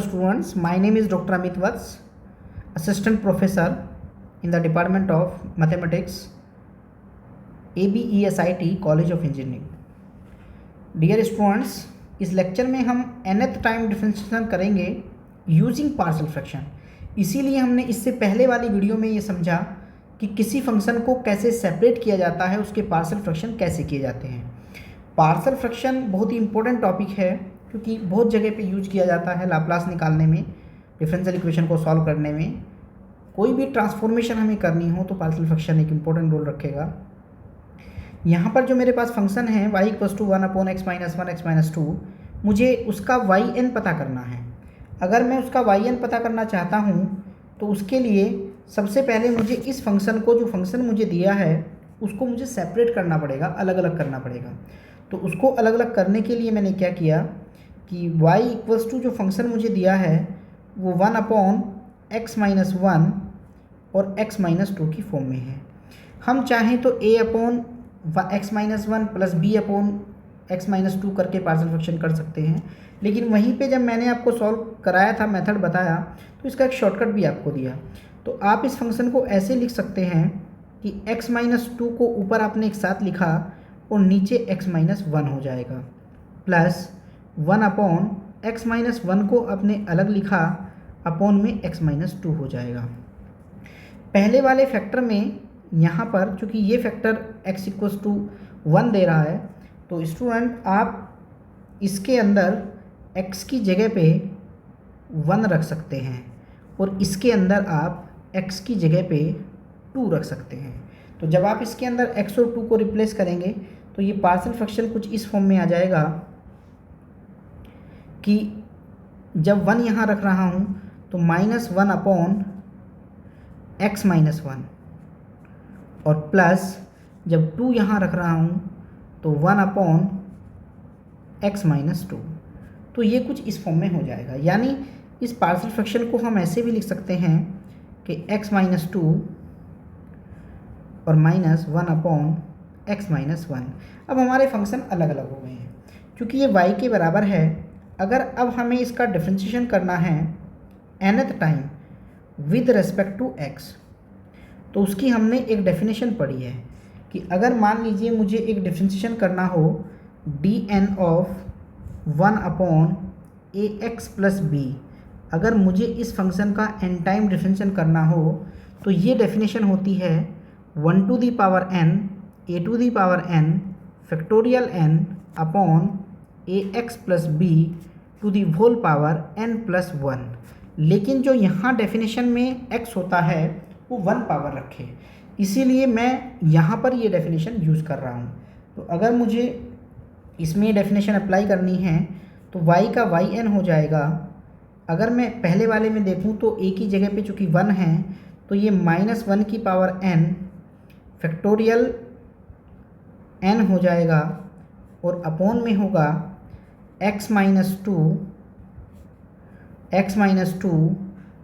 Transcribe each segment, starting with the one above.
students, my name is Dr. Amit Vats, Assistant Professor in the Department of Mathematics, ABESIT College of Engineering. Dear students, इस lecture में हम nth time differentiation करेंगे using partial fraction. इसीलिए हमने इससे पहले वाली वीडियो में ये समझा कि किसी फंक्शन को कैसे सेपरेट किया जाता है, उसके पार्शियल फ्रैक्शन कैसे किए जाते हैं। पार्शियल फ्रैक्शन बहुत ही इंपॉर्टेंट टॉपिक है क्योंकि बहुत जगह पे यूज किया जाता है लाप्लास निकालने में, डिफरेंशियल इक्वेशन को सॉल्व करने में। कोई भी ट्रांसफॉर्मेशन हमें करनी हो तो पार्शियल फ्रैक्शन एक इम्पोर्टेंट रोल रखेगा। यहाँ पर जो मेरे पास फंक्शन है y = 1/(x-1) x-2, मुझे उसका yn पता करना है। अगर मैं उसका yn पता करना चाहता हूँ तो उसके लिए सबसे पहले मुझे इस फंक्शन को, जो फंक्शन मुझे दिया है, उसको मुझे सेपरेट करना पड़ेगा, अलग अलग करना पड़ेगा। तो उसको अलग अलग करने के लिए मैंने क्या किया कि y जो फंक्शन मुझे दिया है वो 1/(x-1) और x-2 की फॉर्म में है। हम चाहें तो a/(x-1) + b/(x-2) करके पार्शियल फ्रैक्शन कर सकते हैं, लेकिन वहीं पे जब मैंने आपको सॉल्व कराया था, मेथड बताया, तो इसका एक शॉर्टकट भी आपको दिया। तो आप इस फंक्शन को ऐसे लिख सकते हैं कि x-2 को ऊपर आपने एक साथ लिखा और नीचे x-1 हो जाएगा, प्लस 1/(x-1) को आपने अलग लिखा, अपॉन में x-2 हो जाएगा। पहले वाले फैक्टर में यहाँ पर चूँकि ये फैक्टर x = 1 दे रहा है, तो स्टूडेंट आप इसके अंदर x की जगह पे 1 रख सकते हैं और इसके अंदर आप x की जगह पे 2 रख सकते हैं। तो जब आप इसके अंदर x और 2 को रिप्लेस करेंगे तो ये पार्शियल फ्रैक्शन कुछ इस फॉर्म में आ जाएगा कि जब 1 यहाँ रख रहा हूँ तो -1/(x-1) और प्लस जब 2 यहाँ रख रहा हूँ तो 1/(x-2). तो ये कुछ इस फॉर्म में हो जाएगा। यानी इस पार्शियल फ्रैक्शन को हम ऐसे भी लिख सकते हैं कि x-2 और -1/(x-1). अब हमारे फंक्शन अलग अलग हो गए हैं क्योंकि ये y के बराबर है। अगर अब हमें इसका डिफरेंशिएशन करना है nth time with respect to x, तो उसकी हमने एक डेफिनेशन पढ़ी है कि अगर मान लीजिए मुझे एक डिफरेंशिएशन करना हो dn of 1/ax + b, अगर मुझे इस फंक्शन का n टाइम डिफरेंशिएशन करना हो तो ये डेफिनेशन होती है 1n a⁴n upon ax + b to the whole power n+1। लेकिन जो यहाँ डेफिनेशन में x होता है वो 1 पावर रखे, इसीलिए मैं यहाँ पर ये डेफिनेशन यूज़ कर रहा हूँ। तो अगर मुझे इसमें डेफिनेशन अप्लाई करनी है तो y का yn हो जाएगा। अगर मैं पहले वाले में देखूँ तो a की जगह पे चूँकि 1 है तो ये -1n फैक्टोरियल n हो जाएगा और अपॉन में होगा x-2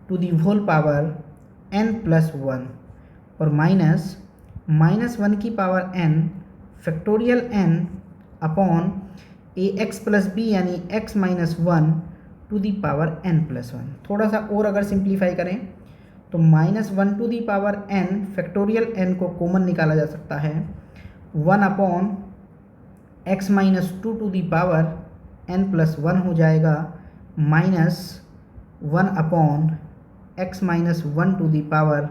to the whole power n+1 और -1n factorial n upon ax + b यानी x-1 to the power n+1। थोड़ा सा और अगर सिंप्लीफाई करें तो -1 to the power n factorial n को कॉमन निकाला जा सकता है, 1/(x-2) to the power n+1 हो जाएगा, -1/(x-1) to the power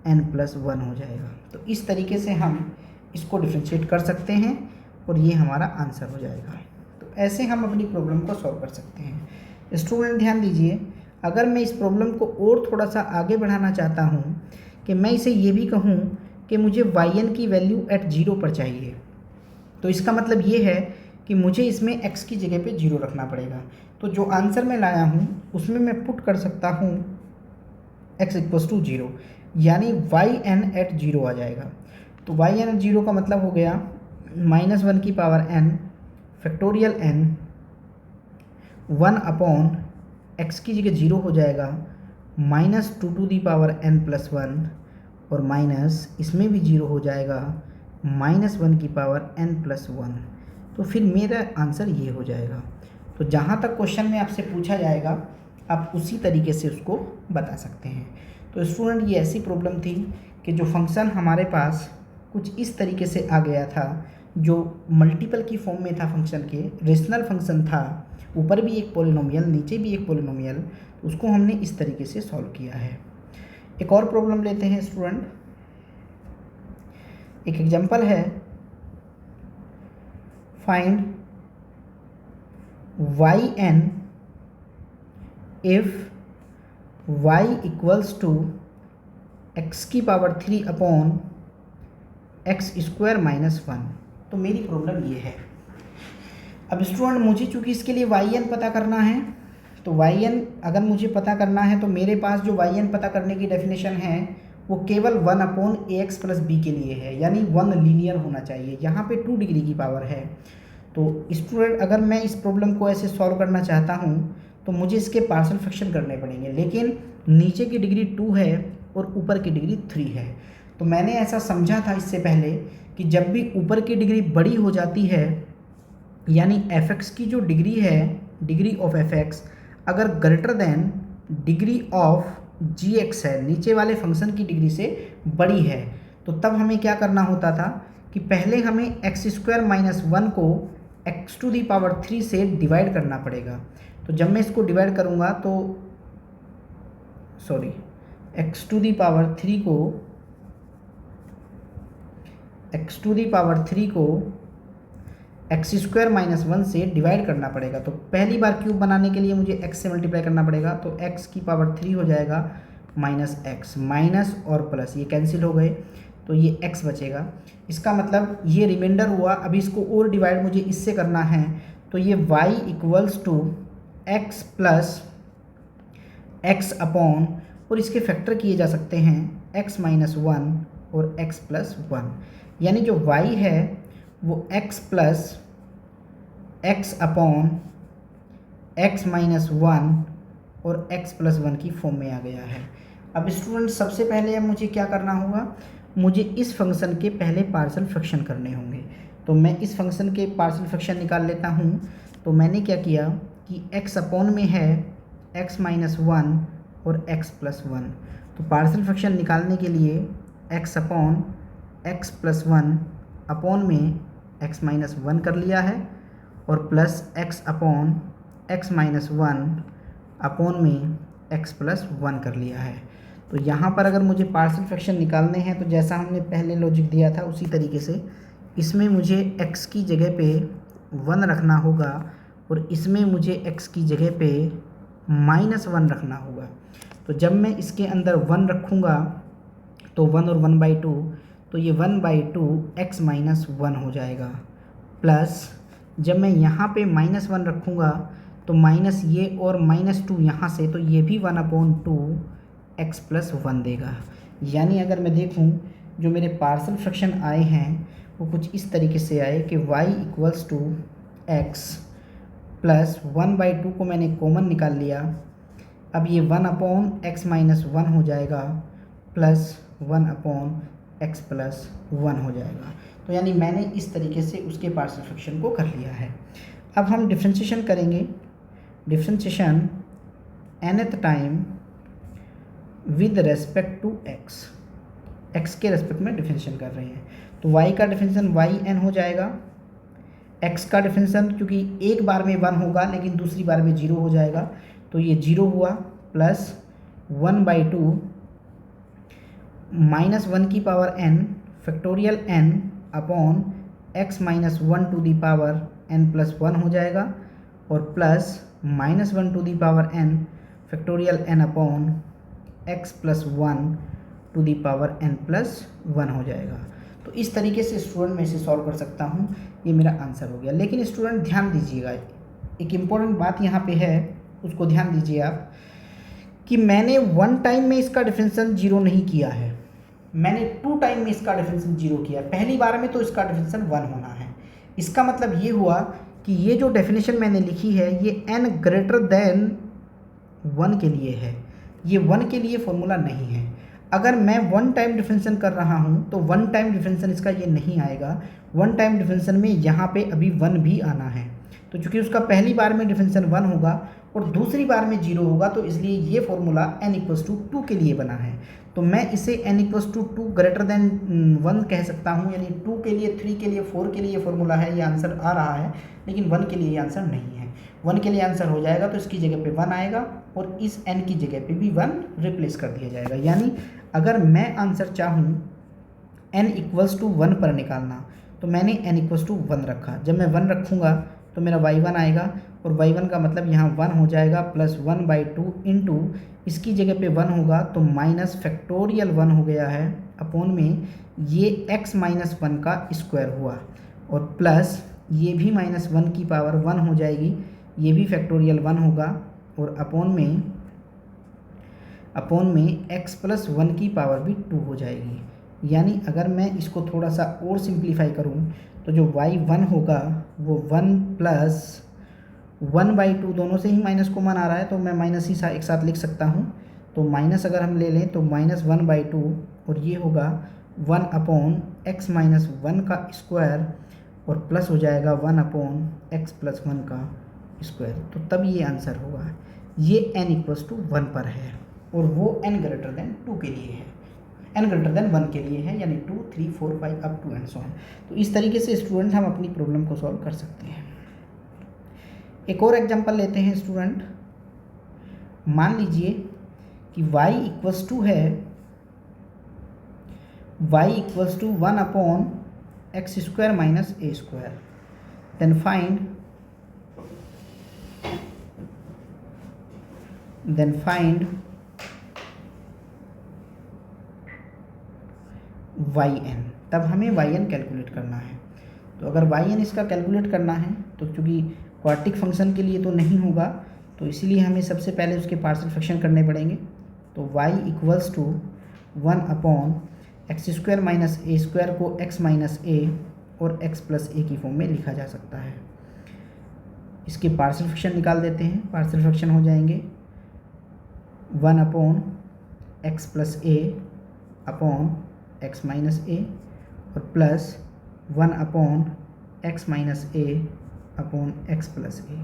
n+1 हो जाएगा। तो इस तरीके से हम इसको डिफरेंशिएट कर सकते हैं और ये हमारा आंसर हो जाएगा। तो ऐसे हम अपनी प्रॉब्लम को सॉल्व कर सकते हैं। स्टूडेंट ध्यान दीजिए, अगर मैं इस प्रॉब्लम को और थोड़ा सा आगे बढ़ाना चाहता हूँ कि मैं इसे ये भी कहूँ कि मुझे yn की वैल्यू एट 0 पर चाहिए, तो इसका मतलब ये है कि मुझे इसमें x की जगह पे 0 रखना पड़ेगा। तो जो आंसर मैं लाया हूँ उसमें मैं पुट कर सकता हूँ x = 0, यानी yn एट 0 आ जाएगा। तो yn एट 0 का मतलब हो गया -1n फैक्टोरियल n 1/x की जगह 0 हो जाएगा, -2 टू दी पावर n+1 और माइनस इसमें भी 0 हो जाएगा, -1 की पावर n+1। तो फिर मेरा आंसर ये हो जाएगा। तो जहाँ तक क्वेश्चन में आपसे पूछा जाएगा आप उसी तरीके से उसको बता सकते हैं। तो स्टूडेंट ये ऐसी प्रॉब्लम थी कि जो फंक्शन हमारे पास कुछ इस तरीके से आ गया था, जो मल्टीपल की फॉर्म में था फंक्शन के, रेशनल फंक्शन था, ऊपर भी एक पॉलिनोमियल नीचे भी एक पॉलिनोमियल, तो उसको हमने इस तरीके से सॉल्व किया है। एक और प्रॉब्लम लेते हैं स्टूडेंट। एक एग्जांपल है, find yn if y equals to x की power 3 upon x square minus 1। तो मेरी प्रॉब्लम ये है। अब स्टूडेंट मुझे चूँकि इसके लिए yn पता करना है, तो yn अगर मुझे पता करना है तो मेरे पास जो yn पता करने की डेफिनेशन है वो केवल 1 अपॉन ax प्लस b के लिए है, यानी 1 लीनियर होना चाहिए। यहाँ पे 2 डिग्री की पावर है। तो स्टूडेंट अगर मैं इस प्रॉब्लम को ऐसे सॉल्व करना चाहता हूँ तो मुझे इसके पार्शियल फ्रैक्शन करने पड़ेंगे, लेकिन नीचे की डिग्री 2 है और ऊपर की डिग्री 3 है। तो मैंने ऐसा समझा था इससे पहले कि जब भी ऊपर की डिग्री बड़ी हो जाती है, यानी f(x) की जो डिग्री है, डिग्री ऑफ f(x) अगर greater than degree of g(x) है, नीचे वाले फंक्शन की डिग्री से बड़ी है, तो तब हमें क्या करना होता था कि पहले हमें एक्स स्क्वायर माइनस 1 को x टू दी पावर 3 से डिवाइड करना पड़ेगा। तो जब मैं इसको डिवाइड करूँगा तो x टू दी पावर 3 को एक्स स्क्वायर माइनस 1 से डिवाइड करना पड़ेगा। तो पहली बार क्यूब बनाने के लिए मुझे x से मल्टीप्लाई करना पड़ेगा, तो x की पावर 3 हो जाएगा माइनस एक्स, माइनस और प्लस ये कैंसिल हो गए, तो ये x बचेगा। इसका मतलब ये रिमाइंडर हुआ। अभी इसको और डिवाइड मुझे इससे करना है, तो ये y equals to x plus x upon, और इसके फैक्टर किए जा सकते हैं x माइनस 1 और x प्लस 1, यानी जो y है वो x plus x upon X minus 1 और x प्लस 1 की फॉर्म में आ गया है। अब स्टूडेंट सबसे पहले अब मुझे क्या करना होगा, मुझे इस फंक्शन के पहले पार्शियल फ्रैक्शन करने होंगे। तो मैं इस फंक्शन के पार्शियल फ्रैक्शन निकाल लेता हूँ। तो मैंने क्या किया कि x अपॉन में है x माइनस 1 और x प्लस 1, तो पार्शियल फ्रैक्शन निकालने के लिए x upon x plus 1 upon में x माइनस 1 कर लिया है, और plus x upon x minus 1 upon में x प्लस 1 कर लिया है। तो यहाँ पर अगर मुझे पार्शियल फ्रैक्शन निकालने हैं तो जैसा हमने पहले लॉजिक दिया था उसी तरीके से इसमें मुझे x की जगह पे 1 रखना होगा और इसमें मुझे x की जगह पे माइनस 1 रखना होगा। तो जब मैं इसके अंदर 1 रखूँगा तो 1 और 1/2, तो ये 1/2 x माइनस 1 हो जाएगा, प्लस जब मैं यहाँ पे माइनस 1 रखूँगा तो माइनस ये और माइनस 2 यहाँ से, तो ये भी 1/2 x प्लस 1 देगा। यानी अगर मैं देखूं जो मेरे पार्शियल फ्रैक्शन आए हैं वो कुछ इस तरीके से आए कि y equals to x plus 1/2 को मैंने कॉमन निकाल लिया। अब ये 1/x माइनस 1 हो जाएगा प्लस 1/x प्लस 1 हो जाएगा। तो यानी मैंने इस तरीके से उसके पार्शियल फ्रैक्शन को कर लिया है। अब हम डिफ्रेंशिएशन करेंगे। Differentiation nth time with respect to x के रेस्पेक्ट में डिफरेंशिएशन कर रहे हैं। तो y का डिफरेंशिएशन yn हो जाएगा, x का डिफरेंशिएशन क्योंकि एक बार में 1 होगा लेकिन दूसरी बार में 0 हो जाएगा, तो ये 0 हुआ, प्लस 1/2 माइनस 1 की power n factorial n upon x minus 1 to the power n plus 1 हो जाएगा, और plus minus 1 to the power n factorial n upon x plus 1 to the power n plus 1 हो जाएगा। तो इस तरीके से स्टूडेंट मैं इसे सॉल्व कर सकता हूँ। ये मेरा आंसर हो गया। लेकिन स्टूडेंट ध्यान दीजिएगा, एक इम्पॉर्टेंट बात यहाँ पे है, उसको ध्यान दीजिए आप, कि मैंने 1 टाइम में इसका डिफरेंशिएशन 0 नहीं किया है, मैंने 2 टाइम में इसका डिफरेंशिएशन 0 किया है। पहली बार में तो इसका डिफरेंशिएशन 1 होना है। इसका मतलब ये हुआ कि ये जो डेफिनेशन मैंने लिखी है ये n ग्रेटर देन 1 के लिए है, ये 1 के लिए फॉर्मूला नहीं है। अगर मैं 1 टाइम डिफरेंशिएशन कर रहा हूँ तो 1 टाइम डिफरेंशिएशन इसका ये नहीं आएगा। 1 टाइम डिफरेंशिएशन में यहाँ पे अभी 1 भी आना है, तो चूंकि उसका पहली बार में डिफरेंशिएशन 1 होगा और दूसरी बार में 0 होगा, तो इसलिए ये फॉर्मूला n इक्वल्स टू 2 के लिए बना है। तो मैं इसे n equals to 2 greater than 1 कह सकता हूँ, यानी 2 के लिए, 3 के लिए, 4 के लिए फॉर्मूला है, ये आंसर आ रहा है, लेकिन 1 के लिए ये आंसर नहीं है। 1 के लिए आंसर हो जाएगा तो इसकी जगह पे 1 आएगा और इस n की जगह पे भी 1 रिप्लेस कर दिया जाएगा। यानी अगर मैं आंसर चाहूँ n इक्वल्स टू 1 पर निकालना, तो मैंने n इक्वल्स टू 1 रखा। जब मैं 1 रखूँगा तो मेरा y1 आएगा, और y1 का मतलब यहाँ 1 हो जाएगा प्लस 1/2 इंटू इसकी जगह पे 1 होगा तो माइनस फैक्टोरियल 1 हो गया है अपॉन में ये x माइनस 1 का स्क्वायर हुआ, और प्लस ये भी माइनस 1 की पावर 1 हो जाएगी, ये भी फैक्टोरियल 1 होगा, और अपॉन में x प्लस 1 की पावर भी 2 हो जाएगी। यानी अगर मैं इसको थोड़ा सा और सिंप्लीफाई करूं तो जो y1 होगा वो 1 प्लस 1/2, दोनों से ही माइनस कॉमन आ रहा है तो मैं माइनस ही एक साथ लिख सकता हूं। तो माइनस अगर हम ले लें तो माइनस 1/2, और ये होगा 1 अपॉन x माइनस 1 का स्क्वायर, और प्लस हो जाएगा 1 अपॉन x प्लस 1 का स्क्वायर। तो तब ये आंसर होगा। ये n इक्वल्स टू 1 पर है और वो n ग्रेटर देन 2 के लिए है, n ग्रेटर देन 1 के लिए है, यानी 2, 3, 4, 5 up to and so on. तो इस तरीके से स्टूडेंट हम अपनी प्रॉब्लम को सॉल्व कर सकते हैं। एक और एग्जांपल लेते हैं स्टूडेंट। मान लीजिए कि y इक्वल्स टू है, y equals to 1 upon x square minus a square, then find yn। तब हमें yn कैलकुलेट करना है। तो अगर yn इसका कैलकुलेट करना है तो चूँकि क्वाड्रेटिक फंक्शन के लिए तो नहीं होगा, तो इसीलिए हमें सबसे पहले उसके पार्शियल फ्रैक्शन करने पड़ेंगे। तो y equals to 1 upon x square minus a square को x माइनस ए और x प्लस ए की फॉर्म में लिखा जा सकता है। इसके पार्शियल फ्रैक्शन निकाल देते हैं। पार्शियल फ्रैक्शन हो जाएंगे 1 upon X plus A upon X minus a और प्लस 1 अपॉन एक्स माइनस ए अपॉन एक्स प्लस ए।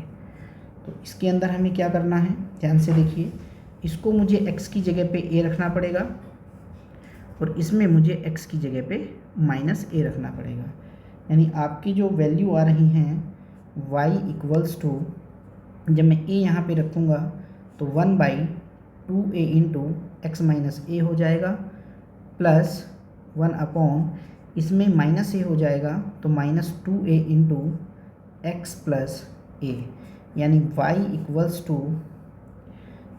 तो इसके अंदर हमें क्या करना है, ध्यान से देखिए। इसको मुझे x की जगह पे a रखना पड़ेगा और इसमें मुझे x की जगह पे माइनस a रखना पड़ेगा। यानी आपकी जो वैल्यू आ रही हैं y इक्वल्स टू, जब मैं a यहाँ पे रखूँगा तो 1/2a into x minus A हो जाएगा, प्लस 1 अपॉन इसमें माइनस ए हो जाएगा तो minus 2a into X plus A. यानी y इक्वल्स टू,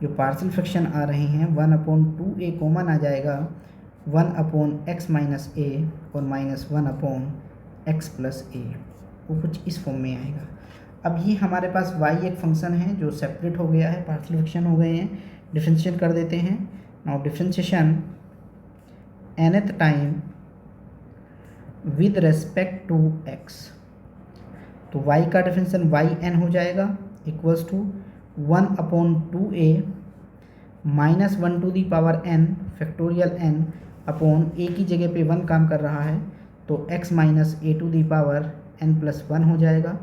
जो पार्शियल फ्रैक्शन आ रहे हैं 1/2a कॉमन आ जाएगा, 1 अपॉन एक्स माइनस ए और माइनस 1 अपॉन एक्स प्लस ए, वो कुछ इस फॉर्म में आएगा। अब ये हमारे पास y एक फंक्शन है जो सेपरेट हो गया है, पार्शियल फ्रैक्शन हो गए हैं। डिफरेंशिएट कर देते हैं। Now differentiation nth time with respect to x। तो y का डिफरेंशिएशन yn हो जाएगा equals to 1/2a minus 1 to the power n factorial n upon a की जगह पे 1 काम कर रहा है तो x minus a to the power n plus 1 हो जाएगा,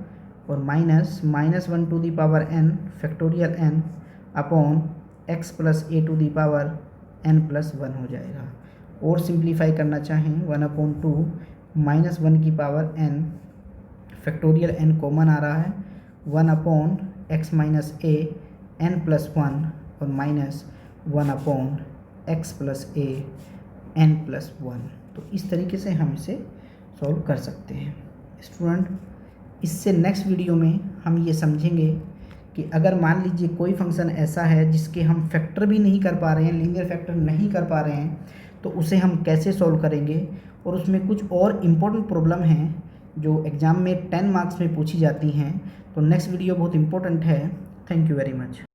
और minus 1 to the power n factorial n upon x plus a to the power n plus 1 हो जाएगा। और सिंप्लीफाई करना चाहें 1/2 माइनस 1 की power n factorial n common आ रहा है, 1 upon X minus A n plus 1 और minus 1 upon X plus A n plus 1। तो इस तरीके से हम इसे सॉल्व कर सकते हैं स्टूडेंट। इससे नेक्स्ट वीडियो में हम ये समझेंगे कि अगर मान लीजिए कोई फंक्शन ऐसा है जिसके हम फैक्टर भी नहीं कर पा रहे हैं, लीनियर फैक्टर नहीं कर पा रहे हैं, तो उसे हम कैसे सॉल्व करेंगे। और उसमें कुछ और इम्पोर्टेंट प्रॉब्लम हैं जो एग्ज़ाम में 10 मार्क्स में पूछी जाती हैं। तो नेक्स्ट वीडियो बहुत इंपॉर्टेंट है। Thank you very much.